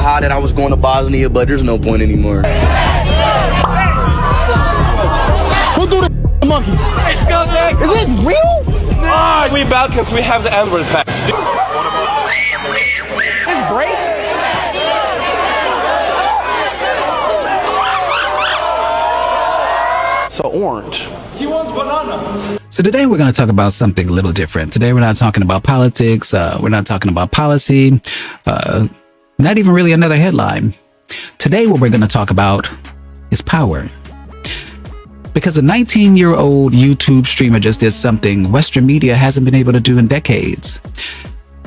ha that I was going to Bosnia, but there's no point anymore. Who threw the monkey? It's go back. Is this real? Ah, we Balkans, we have the Android packs. It's great. So orange. He wants banana. So today we're going to talk about something a little different. Today we're not talking about politics. We're not talking about policy. Not even really another headline. Today what we're going to talk about is power. Because a 19-year-old YouTube streamer just did something Western media hasn't been able to do in decades.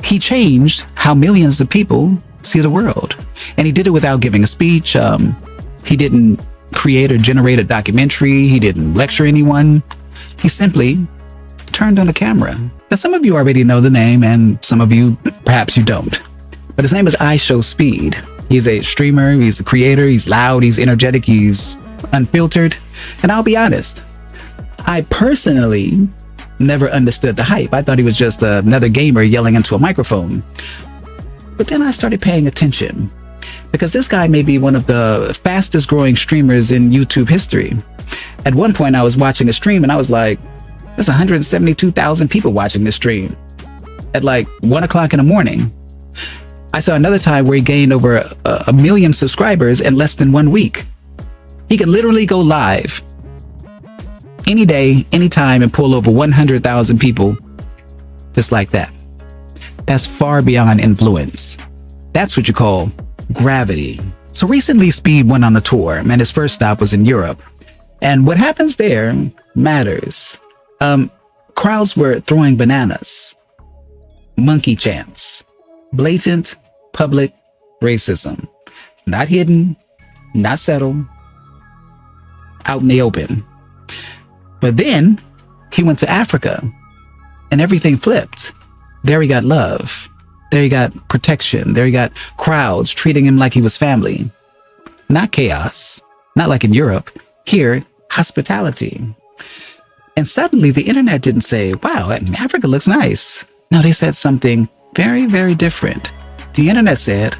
He changed how millions of people see the world. And he did it without giving a speech. He didn't create or generate a documentary. He didn't lecture anyone. He simply turned on the camera. Now, some of you already know the name, and some of you, perhaps you don't. But his name is IShowSpeed. He's a streamer, he's a creator, he's loud, he's energetic, he's unfiltered. And I'll be honest, I personally never understood the hype. I thought he was just another gamer yelling into a microphone. But then I started paying attention, because this guy may be one of the fastest growing streamers in YouTube history. At one point I was watching a stream and I was like, there's 172,000 people watching this stream at like 1 o'clock in the morning. I saw another time where he gained over a million subscribers in less than 1 week. He could literally go live any day, anytime, and pull over 100,000 people just like that. That's far beyond influence. That's what you call gravity. So recently Speed went on a tour, and his first stop was in Europe. And what happens there matters. Crowds were throwing bananas, monkey chants, blatant public racism, not hidden, not subtle, out in the open. But then he went to Africa and everything flipped. There he got love. There he got protection. There he got crowds treating him like he was family. Not chaos, not like in Europe. Here, hospitality. And suddenly the internet didn't say, wow, Africa looks nice. No, they said something very, very different. The internet said,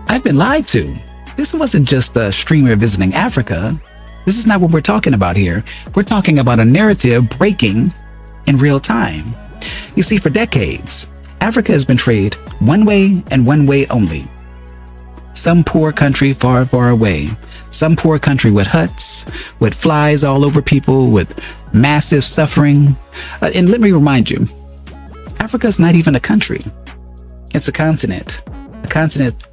I've been lied to. This wasn't just a streamer visiting Africa. This is not what we're talking about here. We're talking about a narrative breaking in real time. You see, for decades, Africa has been portrayed one way and one way only. Some poor country far, far away. Some poor country with huts, with flies all over people, with massive suffering. And let me remind you, Africa is not even a country. It's a continent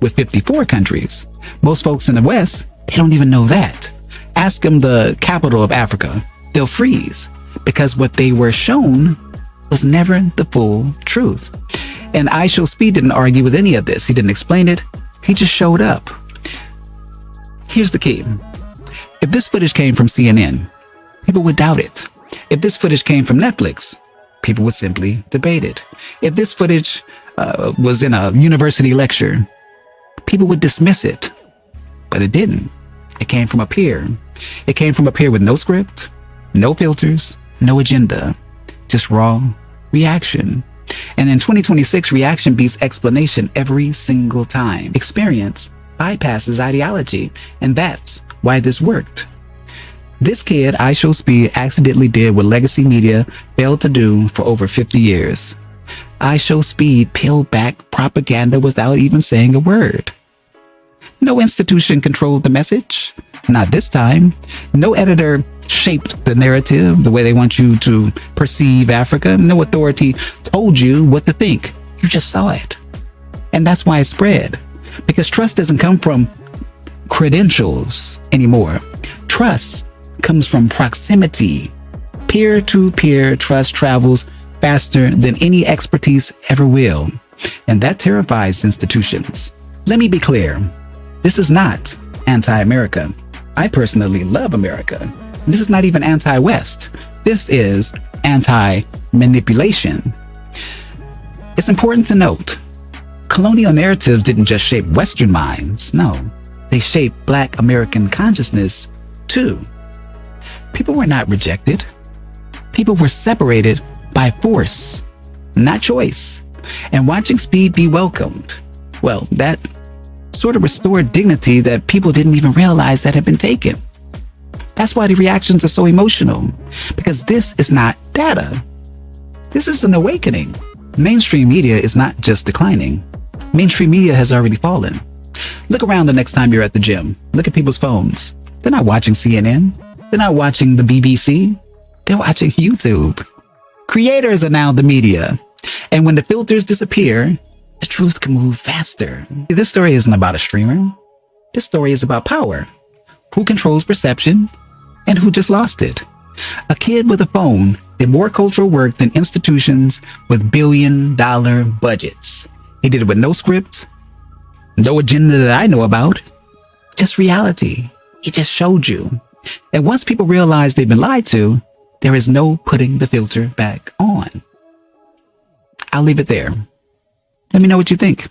with 54 countries. Most folks in the West, they don't even know that. Ask them the capital of Africa. They'll freeze, because what they were shown was never the full truth. And IShowSpeed didn't argue with any of this. He didn't explain it. He just showed up. Here's the key. If this footage came from CNN, people would doubt it. If this footage came from Netflix, people would simply debate it. If this footage was in a university lecture, people would dismiss it. But it didn't. It came from a peer. It came from a peer with no script, no filters, no agenda, just raw reaction. And in 2026, reaction beats explanation every single time. Experience bypasses ideology, and that's why this worked. This kid, IShowSpeed, accidentally did what legacy media failed to do for over 50 years. IShowSpeed peeled back propaganda without even saying a word. No institution controlled the message. Not this time. No editor shaped the narrative the way they want you to perceive Africa. No authority told you what to think. You just saw it. And that's why it spread. Because trust doesn't come from credentials anymore. Trust comes from proximity. Peer-to-peer trust travels faster than any expertise ever will. And that terrifies institutions. Let me be clear. This is not anti-America. I personally love America. This is not even anti-West. This is anti-manipulation. It's important to note, colonial narratives didn't just shape Western minds. No, they shaped Black American consciousness too. People were not rejected. People were separated by force, not choice. And watching Speed be welcomed, well, that sort of restored dignity that people didn't even realize that had been taken. That's why the reactions are so emotional, because this is not data. This is an awakening. Mainstream media is not just declining. Mainstream media has already fallen. Look around the next time you're at the gym. Look at people's phones. They're not watching CNN. They're not watching the BBC. They're watching YouTube. Creators are now the media. And when the filters disappear, the truth can move faster. This story isn't about a streamer. This story is about power. Who controls perception and who just lost it? A kid with a phone did more cultural work than institutions with billion-dollar budgets. He did it with no script, no agenda that I know about, just reality. He just showed you. And once people realize they've been lied to, there is no putting the filter back on. I'll leave it there. Let me know what you think.